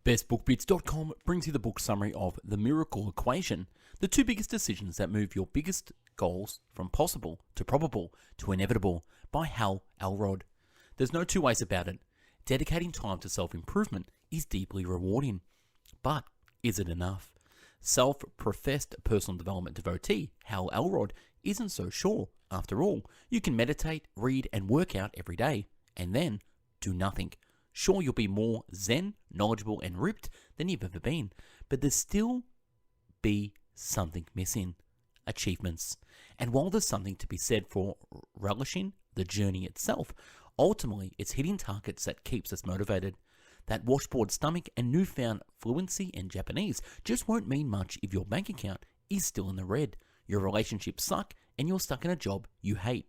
bestbookbits.com brings you the book summary of The Miracle Equation, the two biggest decisions that move your biggest goals from possible to probable to inevitable, by Hal Elrod. There's no two ways about it. Dedicating time to self-improvement is deeply rewarding. But is it enough? Self-professed personal development devotee Hal Elrod isn't so sure. After all, you can meditate, read, and work out every day, and then do nothing. Sure, you'll be more zen, knowledgeable, and ripped than you've ever been, but there's still be something missing. Achievements. And while there's something to be said for relishing the journey itself, ultimately it's hitting targets that keeps us motivated. That washboard stomach and newfound fluency in Japanese just won't mean much if your bank account is still in the red, your relationships suck, and you're stuck in a job you hate.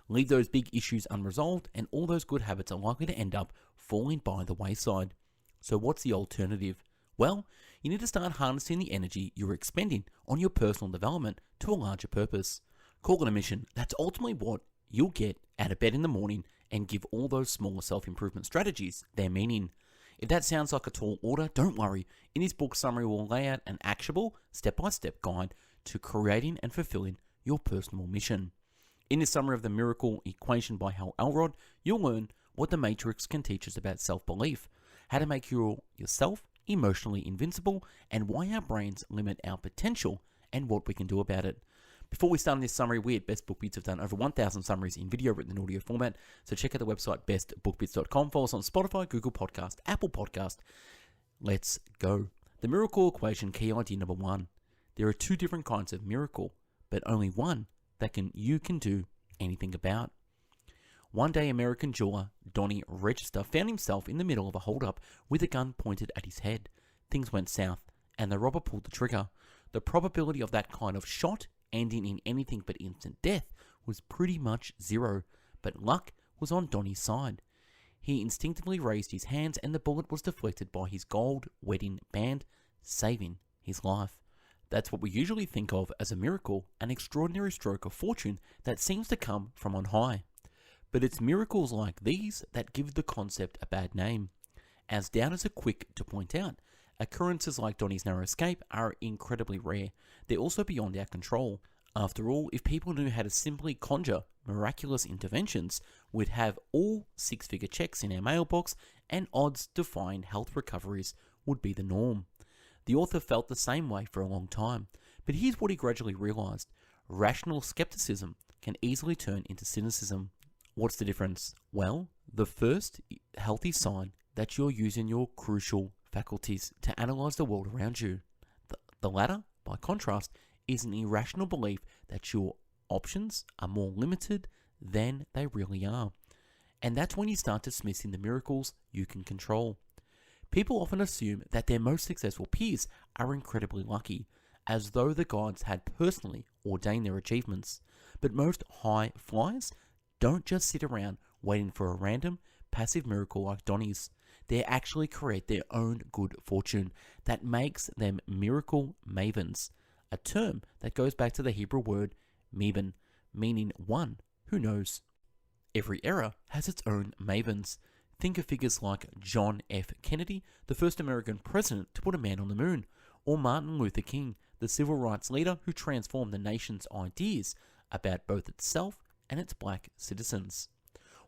Leave those big issues unresolved, and all those good habits are likely to end up falling by the wayside. So what's the alternative? Well, you need to start harnessing the energy you're expending on your personal development to a larger purpose. Call it a mission. That's ultimately what you'll get out of bed in the morning, and give all those smaller self-improvement strategies their meaning. If that sounds like a tall order, don't worry. In this book summary, we'll lay out an actionable, step-by-step guide to creating and fulfilling your personal mission. In this summary of The Miracle Equation by Hal Elrod, you'll learn what the Matrix can teach us about self-belief, how to make yourself emotionally invincible, and why our brains limit our potential, and what we can do about it. Before we start on this summary, we at Best Book Bits have done over 1,000 summaries in video, written, and audio format, so check out the website bestbookbits.com. Follow us on Spotify, Google Podcast, Apple Podcast. Let's go. The Miracle Equation, key idea number 1. There are two different kinds of miracle, but only one that you can do anything about. One day, American jeweler Donnie Register found himself in the middle of a holdup with a gun pointed at his head. Things went south, and the robber pulled the trigger. The probability of that kind of shot ending in anything but instant death was pretty much zero, but luck was on Donnie's side. He instinctively raised his hands, and the bullet was deflected by his gold wedding band, saving his life. That's what we usually think of as a miracle, an extraordinary stroke of fortune that seems to come from on high. But it's miracles like these that give the concept a bad name. As doubters are quick to point out, occurrences like Donnie's narrow escape are incredibly rare. They're also beyond our control. After all, if people knew how to simply conjure miraculous interventions, we'd have all six-figure checks in our mailbox, and odds-defying health recoveries would be the norm. The author felt the same way for a long time, but here's what he gradually realized. Rational skepticism can easily turn into cynicism. What's the difference? Well, the first healthy sign that you're using your crucial faculties to analyze the world around you. The latter, by contrast, is an irrational belief that your options are more limited than they really are. And that's when you start dismissing the miracles you can control. People often assume that their most successful peers are incredibly lucky, as though the gods had personally ordained their achievements. But most high flyers don't just sit around waiting for a random, passive miracle like Donnie's. They actually create their own good fortune that makes them miracle mavens, a term that goes back to the Hebrew word meben, meaning one who knows. Every era has its own mavens. Think of figures like John F. Kennedy, the first American president to put a man on the moon, or Martin Luther King, the civil rights leader who transformed the nation's ideas about both itself and its black citizens.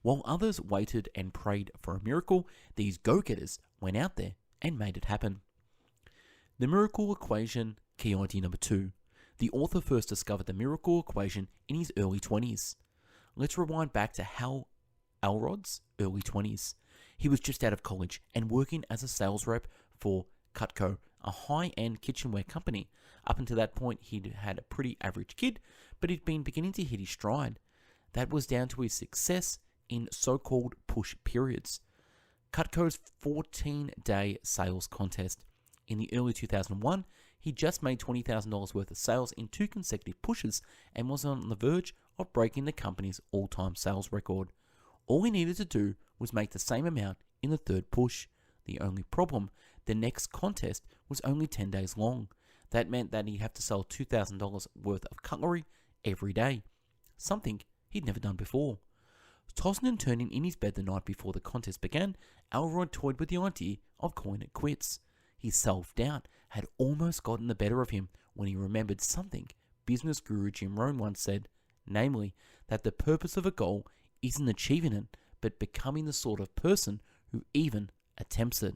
While others waited and prayed for a miracle, these go-getters went out there and made it happen. The Miracle Equation, key idea number 2. The author first discovered the Miracle Equation in his early 20s. Let's rewind back to Hal Elrod's early 20s. He was just out of college and working as a sales rep for Cutco, a high-end kitchenware company. Up until that point, he'd had a pretty average kid, but he'd been beginning to hit his stride. That was down to his success in so-called push periods. Cutco's 14-day sales contest. In the early 2001, he just made $20,000 worth of sales in 2 consecutive pushes and was on the verge of breaking the company's all-time sales record. All he needed to do was make the same amount in the 3rd push. The only problem, the next contest was only 10 days long. That meant that he'd have to sell $2,000 worth of cutlery every day, something he'd never done before. Tossing and turning in his bed the night before the contest began, Elrod toyed with the idea of calling it quits. His self-doubt had almost gotten the better of him when he remembered something business guru Jim Rohn once said, namely, that the purpose of a goal isn't achieving it, but becoming the sort of person who even attempts it.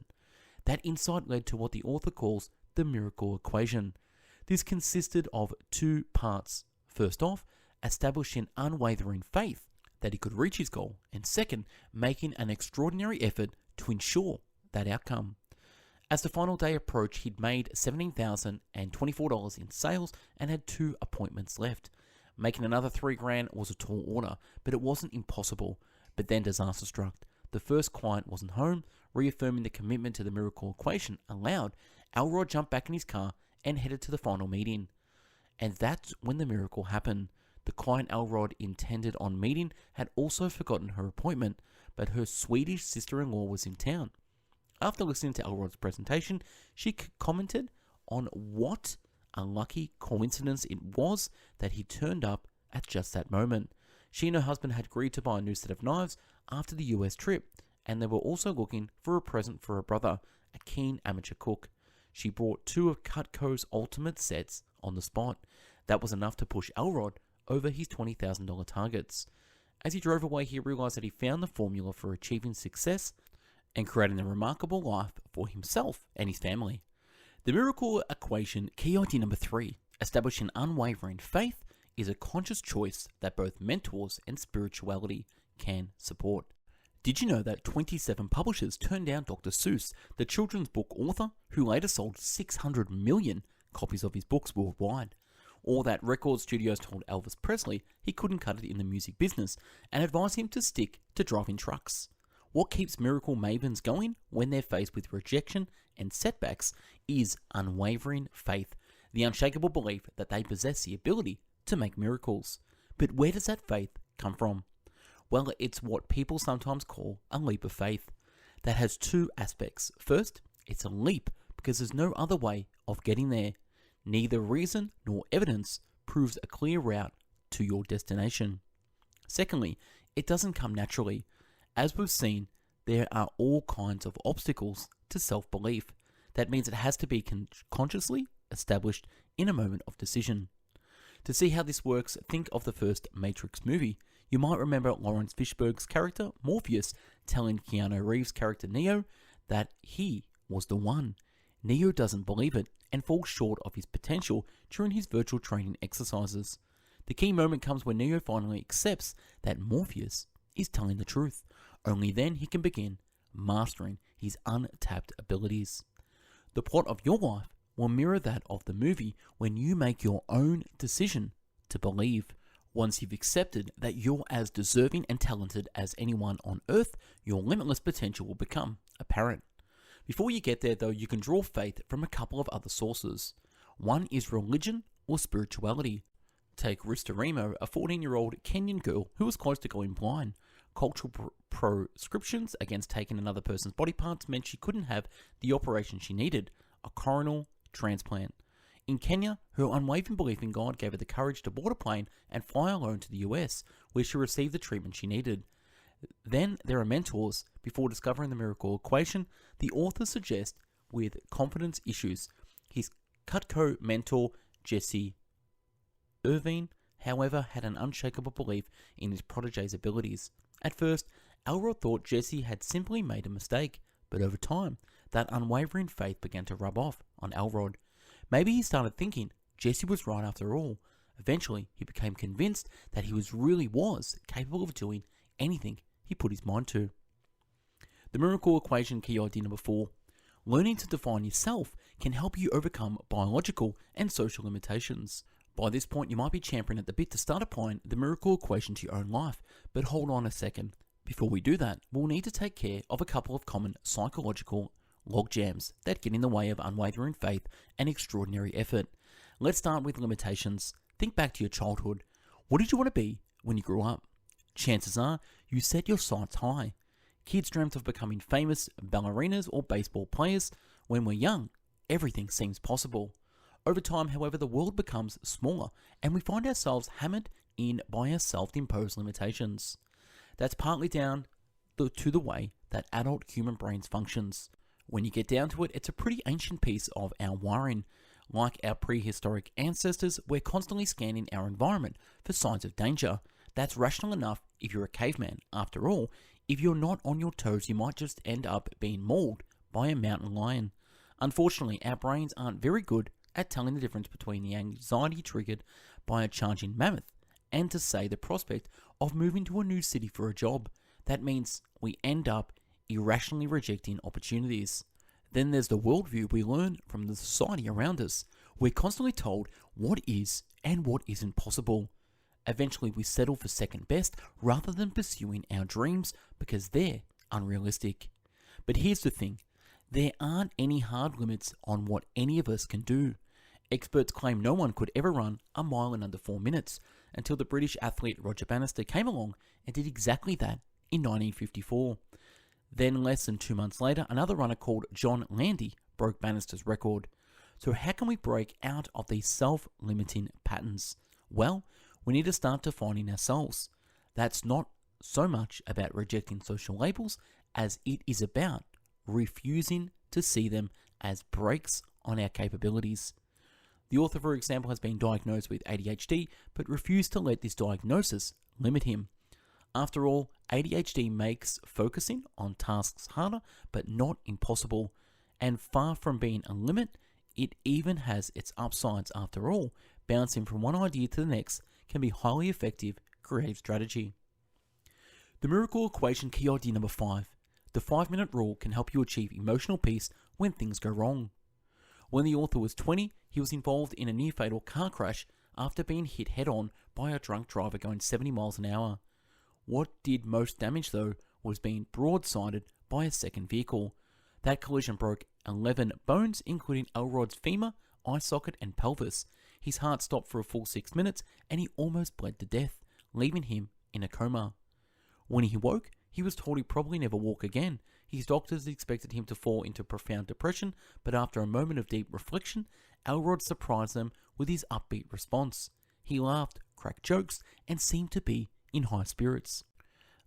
That insight led to what the author calls the miracle equation. This consisted of two parts. First off, establishing unwavering faith that he could reach his goal, and second, making an extraordinary effort to ensure that outcome. As the final day approached, he'd made $17,024 in sales and had 2 appointments left. Making another $3,000 was a tall order, but it wasn't impossible. But then disaster struck. The first client wasn't home. Reaffirming the commitment to the miracle equation aloud, Elrod jumped back in his car and headed to the final meeting. And that's when the miracle happened. The client Elrod intended on meeting had also forgotten her appointment, but her Swedish sister-in-law was in town. After listening to Elrod's presentation, she commented on what a lucky coincidence it was that he turned up at just that moment. She and her husband had agreed to buy a new set of knives after the US trip, and they were also looking for a present for her brother, a keen amateur cook. She brought 2 of Cutco's ultimate sets on the spot. That was enough to push Elrod over his $20,000 targets. As he drove away, he realized that he found the formula for achieving success and creating a remarkable life for himself and his family. The miracle equation, key idea number 3, establishing unwavering faith, is a conscious choice that both mentors and spirituality can support. Did you know that 27 publishers turned down Dr. Seuss, the children's book author, who later sold 600 million copies of his books worldwide? Or that record studios told Elvis Presley he couldn't cut it in the music business and advised him to stick to driving trucks? What keeps miracle mavens going when they're faced with rejection and setbacks is unwavering faith, the unshakable belief that they possess the ability to make miracles. But where does that faith come from? Well, it's what people sometimes call a leap of faith. That has 2 aspects. First, it's a leap because there's no other way of getting there. Neither reason nor evidence proves a clear route to your destination. Secondly, it doesn't come naturally. As we've seen, there are all kinds of obstacles to self-belief. That means it has to be consciously established in a moment of decision. To see how this works, think of the first Matrix movie. You might remember Lawrence Fishburne's character, Morpheus, telling Keanu Reeves' character Neo that he was the one. Neo doesn't believe it and falls short of his potential during his virtual training exercises. The key moment comes when Neo finally accepts that Morpheus is telling the truth. Only then he can begin mastering his untapped abilities. The plot of your life will mirror that of the movie when you make your own decision to believe. Once you've accepted that you're as deserving and talented as anyone on earth, your limitless potential will become apparent. Before you get there, though, you can draw faith from a couple of other sources. One is religion or spirituality. Take Rista Remo, a 14-year-old Kenyan girl who was close to going blind. Cultural proscriptions against taking another person's body parts meant she couldn't have the operation she needed, a coronal transplant. In Kenya, her unwavering belief in God gave her the courage to board a plane and fly alone to the US, where she received the treatment she needed. Then there are mentors. Before discovering the miracle equation, the author suggests with confidence issues. His Cutco mentor, Jesse Irvine, however, had an unshakable belief in his protege's abilities. At first, Elrod thought Jesse had simply made a mistake, but over time, that unwavering faith began to rub off on Elrod. Maybe he started thinking Jesse was right after all. Eventually, he became convinced that he really was capable of doing anything he put his mind to. The miracle equation, key idea number 4. Learning to define yourself can help you overcome biological and social limitations. By this point, you might be championing at the bit to start applying the miracle equation to your own life. But hold on a second. Before we do that, we'll need to take care of a couple of common psychological logjams that get in the way of unwavering faith and extraordinary effort. Let's start with limitations. Think back to your childhood. What did you want to be when you grew up? Chances are you set your sights high. Kids dreamt of becoming famous ballerinas or baseball players. When we're young, everything seems possible. Over time, however, the world becomes smaller and we find ourselves hammered in by our self-imposed limitations. That's partly down to the way that adult human brains functions. When you get down to it, it's a pretty ancient piece of our wiring. Like our prehistoric ancestors, we're constantly scanning our environment for signs of danger. That's rational enough if you're a caveman. After all, if you're not on your toes, you might just end up being mauled by a mountain lion. Unfortunately, our brains aren't very good at telling the difference between the anxiety triggered by a charging mammoth and, to say, the prospect of moving to a new city for a job. That means we end up irrationally rejecting opportunities. Then there's the worldview we learn from the society around us. We're constantly told what is and what isn't possible. Eventually we settle for second best rather than pursuing our dreams because they're unrealistic. But here's the thing, there aren't any hard limits on what any of us can do. Experts claim no one could ever run a mile in under 4 minutes until the British athlete Roger Bannister came along and did exactly that in 1954. Then less than 2 months later, another runner called John Landy broke Bannister's record. So how can we break out of these self-limiting patterns? Well, we need to start defining ourselves. That's not so much about rejecting social labels as it is about refusing to see them as brakes on our capabilities. The author, for example, has been diagnosed with ADHD, but refused to let this diagnosis limit him. After all, ADHD makes focusing on tasks harder, but not impossible. And far from being a limit, it even has its upsides. After all, bouncing from one idea to the next can be highly effective creative strategy. The miracle equation key idea number 5. The 5-minute rule can help you achieve emotional peace when things go wrong. When the author was 20, he was involved in a near-fatal car crash after being hit head-on by a drunk driver going 70 miles an hour. What did most damage, though, was being broadsided by a second vehicle. That collision broke 11 bones, including Elrod's femur, eye socket, and pelvis. His heart stopped for a full 6 minutes, and he almost bled to death, leaving him in a coma. When he woke, he was told he'd probably never walk again. His doctors expected him to fall into profound depression, but after a moment of deep reflection, Elrod surprised them with his upbeat response. He laughed, cracked jokes, and seemed to be in high spirits.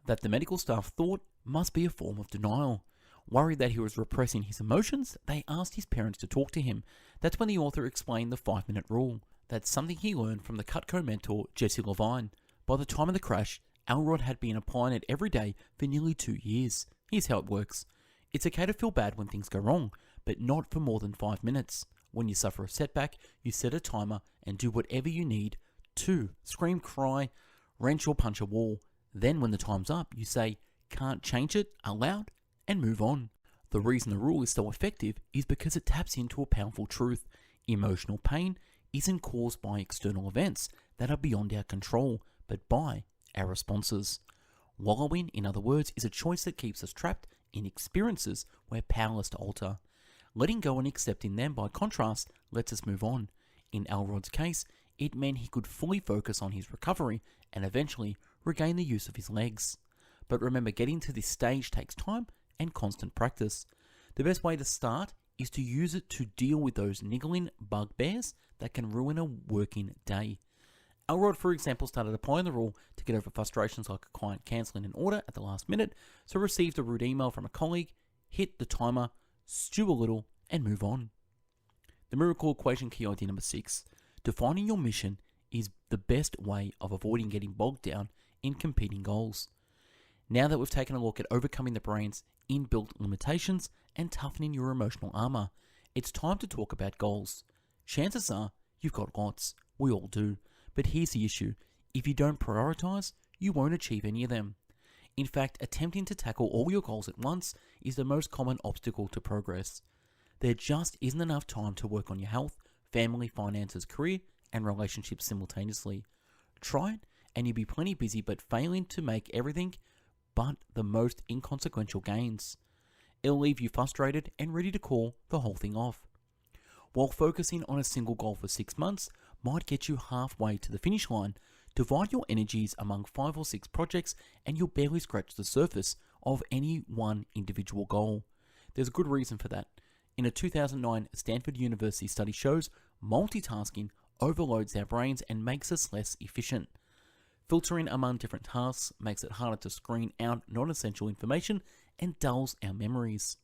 That the medical staff thought must be a form of denial. Worried that he was repressing his emotions, they asked his parents to talk to him. That's when the author explained the 5-minute rule. That's something he learned from the Cutco mentor Jesse Levine. By the time of the crash, Elrod had been applying it every day for nearly 2 years. Here's how it works. It's okay to feel bad when things go wrong, but not for more than 5 minutes. When you suffer a setback, you set a timer and do whatever you need to. Scream, cry, wrench or punch a wall. Then when the time's up, you say, "Can't change it," aloud, and move on. The reason the rule is so effective is because it taps into a powerful truth. Emotional pain isn't caused by external events that are beyond our control, but by our responses. Wallowing, in other words, is a choice that keeps us trapped in experiences we're powerless to alter. Letting go and accepting them, by contrast, lets us move on. In Elrod's case, it meant he could fully focus on his recovery and eventually regain the use of his legs. But remember, getting to this stage takes time and constant practice. The best way to start is to use it to deal with those niggling bugbears that can ruin a working day. Elrod, for example, started applying the rule to get over frustrations like a client cancelling an order at the last minute, so received a rude email from a colleague, hit the timer, stew a little, and move on. The miracle equation key idea number 6. Defining your mission is the best way of avoiding getting bogged down in competing goals. Now that we've taken a look at overcoming the brain's inbuilt limitations and toughening your emotional armor, it's time to talk about goals. Chances are you've got lots. We all do. But here's the issue. If you don't prioritize, you won't achieve any of them. In fact, attempting to tackle all your goals at once is the most common obstacle to progress. There just isn't enough time to work on your health, family, finances, career, and relationships simultaneously. Try it, and you'll be plenty busy but failing to make everything but the most inconsequential gains. It'll leave you frustrated and ready to call the whole thing off. While focusing on a single goal for 6 months might get you halfway to the finish line, divide your energies among 5 or 6 projects and you'll barely scratch the surface of any one individual goal. There's a good reason for that. In a 2009 Stanford University study shows multitasking overloads our brains and makes us less efficient. Filtering among different tasks makes it harder to screen out non-essential information and dulls our memories.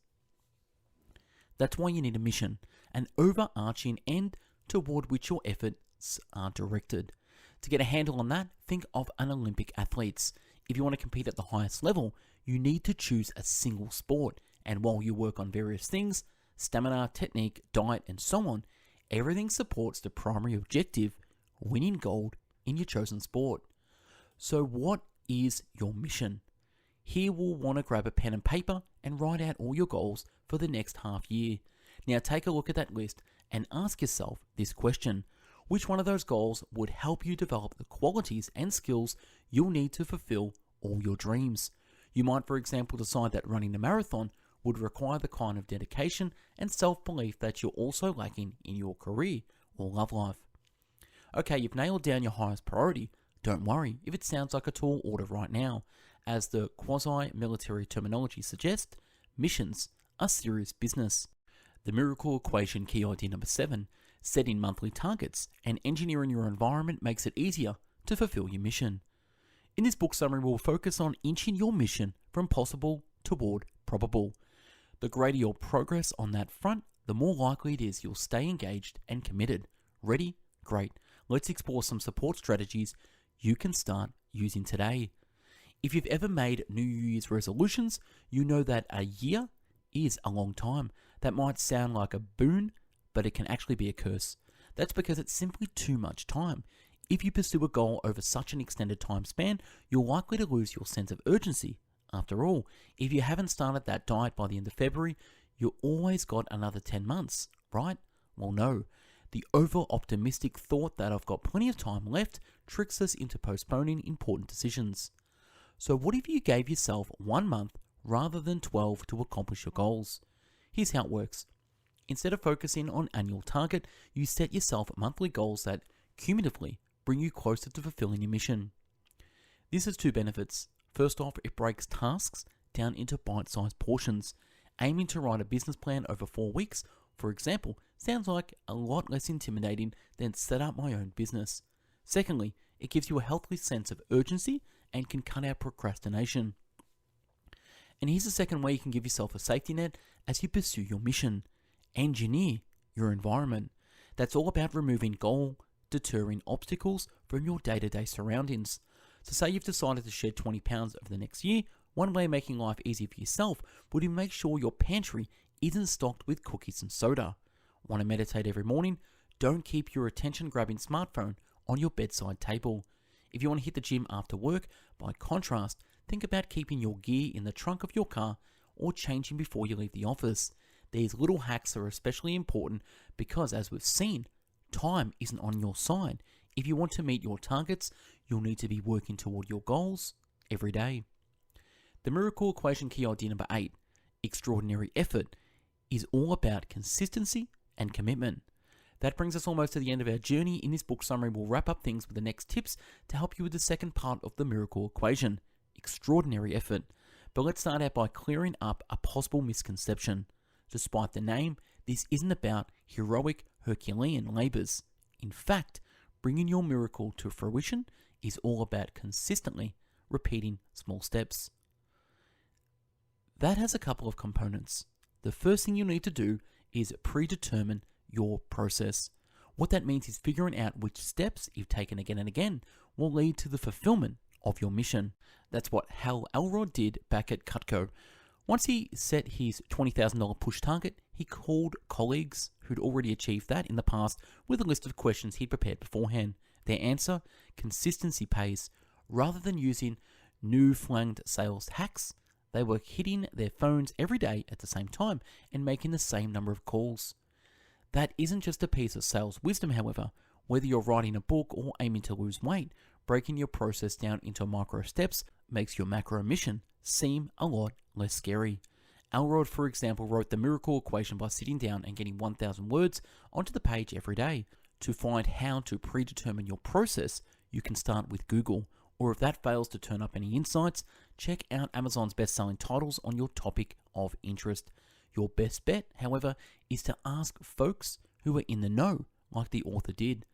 That's why you need a mission, an overarching end toward which your efforts are directed. To get a handle on that, think of an Olympic athlete. If you want to compete at the highest level, you need to choose a single sport, and while you work on various things, stamina, technique, diet, and so on, everything supports the primary objective, winning gold in your chosen sport. So what is your mission? Here we'll want to grab a pen and paper and write out all your goals for the next half year. Now take a look at that list and ask yourself this question. Which one of those goals would help you develop the qualities and skills you'll need to fulfill all your dreams? You might, for example, decide that running a marathon would require the kind of dedication and self-belief that you're also lacking in your career or love life. Okay, you've nailed down your highest priority. Don't worry if it sounds like a tall order right now. As the quasi-military terminology suggests, missions are serious business. The miracle equation key idea number 7, setting monthly targets and engineering your environment makes it easier to fulfill your mission. In this book summary, we'll focus on inching your mission from possible toward probable. The greater your progress on that front, the more likely it is you'll stay engaged and committed. Ready? Great. Let's explore some support strategies you can start using today. If you've ever made New Year's resolutions, you know that a year is a long time. That might sound like a boon, but it can actually be a curse. That's because it's simply too much time. If you pursue a goal over such an extended time span, you're likely to lose your sense of urgency. After all, if you haven't started that diet by the end of February, you've always got another 10 months, right? Well, no. The over-optimistic thought that I've got plenty of time left tricks us into postponing important decisions. So what if you gave yourself 1 month rather than 12 to accomplish your goals? Here's how it works. Instead of focusing on annual target, you set yourself monthly goals that cumulatively bring you closer to fulfilling your mission. This has 2 benefits. First off, it breaks tasks down into bite-sized portions. Aiming to write a business plan over 4 weeks, for example, sounds like a lot less intimidating than set up my own business. Secondly, it gives you a healthy sense of urgency and can cut out procrastination. And here's a second way you can give yourself a safety net as you pursue your mission. Engineer your environment. That's all about removing goal-deterring obstacles from your day-to-day surroundings. So say you've decided to shed 20 pounds over the next year. One way of making life easy for yourself would be to make sure your pantry isn't stocked with cookies and soda. Want to meditate every morning? Don't keep your attention-grabbing smartphone on your bedside table. If you want to hit the gym after work, by contrast, think about keeping your gear in the trunk of your car or changing before you leave the office. These little hacks are especially important because, as we've seen, time isn't on your side. If you want to meet your targets, you'll need to be working toward your goals every day. The miracle equation key idea number 8, extraordinary effort, is all about consistency and commitment. That brings us almost to the end of our journey. In this book summary, we'll wrap up things with the next tips to help you with the second part of the miracle equation, extraordinary effort. But let's start out by clearing up a possible misconception. Despite the name, this isn't about heroic Herculean labors. In fact, bringing your miracle to fruition is all about consistently repeating small steps. That has a couple of components. The first thing you need to do is predetermine your process. What that means is figuring out which steps, if taken again and again, will lead to the fulfillment of your mission. That's what Hal Elrod did back at Cutco. Once he set his $20,000 push target, he called colleagues who'd already achieved that in the past with a list of questions he'd prepared beforehand. Their answer, consistency pays. Rather than using new-flanged sales hacks, they were hitting their phones every day at the same time and making the same number of calls. That isn't just a piece of sales wisdom, however. Whether you're writing a book or aiming to lose weight, breaking your process down into micro steps makes your macro mission seem a lot less scary. Elrod, for example, wrote the miracle equation by sitting down and getting 1,000 words onto the page every day. To find how to predetermine your process, you can start with Google, or if that fails to turn up any insights, check out Amazon's best-selling titles on your topic of interest. Your best bet, however, is to ask folks who are in the know, like the author did.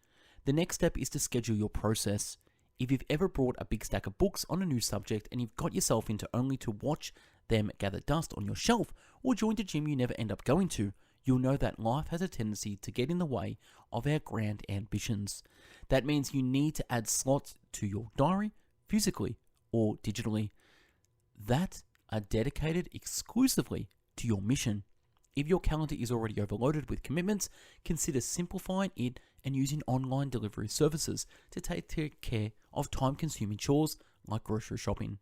The next step is to schedule your process. If you've ever brought a big stack of books on a new subject and you've got yourself into only to watch them gather dust on your shelf or joined a gym you never end up going to, you'll know that life has a tendency to get in the way of our grand ambitions. That means you need to add slots to your diary, physically or digitally, that are dedicated exclusively to your mission. If your calendar is already overloaded with commitments, consider simplifying it and using online delivery services to take care of time-consuming chores like grocery shopping.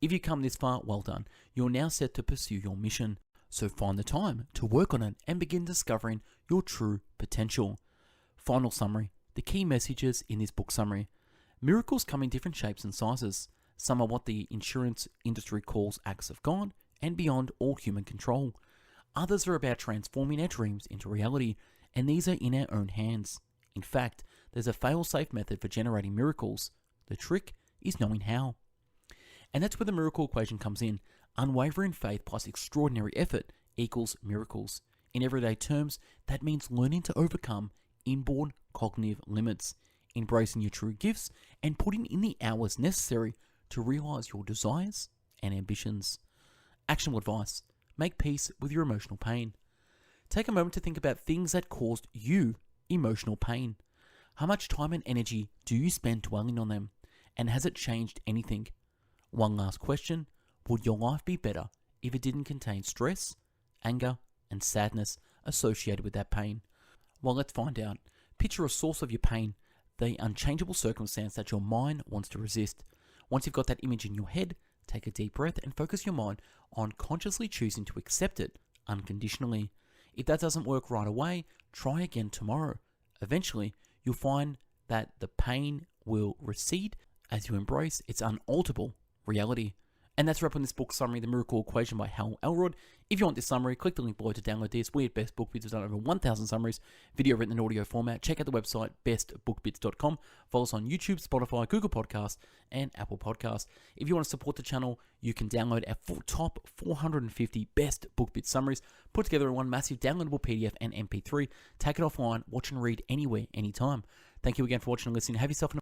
If you come this far, well done. You're now set to pursue your mission. So find the time to work on it and begin discovering your true potential. Final summary. The key messages in this book summary. Miracles come in different shapes and sizes. Some are what the insurance industry calls acts of God and beyond all human control. Others are about transforming our dreams into reality, and these are in our own hands. In fact, there's a fail-safe method for generating miracles. The trick is knowing how. And that's where the miracle equation comes in. Unwavering faith plus extraordinary effort equals miracles. In everyday terms, that means learning to overcome inborn cognitive limits, embracing your true gifts, and putting in the hours necessary to realize your desires and ambitions. Actionable advice. Make peace with your emotional pain. Take a moment to think about things that caused you emotional pain. How much time and energy do you spend dwelling on them? And has it changed anything? One last question. Would your life be better if it didn't contain stress, anger, and sadness associated with that pain? Well, let's find out. Picture a source of your pain, the unchangeable circumstance that your mind wants to resist. Once you've got that image in your head, take a deep breath and focus your mind on consciously choosing to accept it unconditionally. If that doesn't work right away, try again tomorrow. Eventually, you'll find that the pain will recede as you embrace its unalterable reality. And that's a wrap on this book summary, The Miracle Equation by Hal Elrod. If you want this summary, click the link below to download this. We at Best Book Bits have done over 1,000 summaries, video written in audio format. Check out the website, bestbookbits.com. Follow us on YouTube, Spotify, Google Podcasts, and Apple Podcasts. If you want to support the channel, you can download our top 450 Best Book Bits summaries, put together in one massive downloadable PDF and MP3. Take it offline, watch and read anywhere, anytime. Thank you again for watching and listening. Have yourself an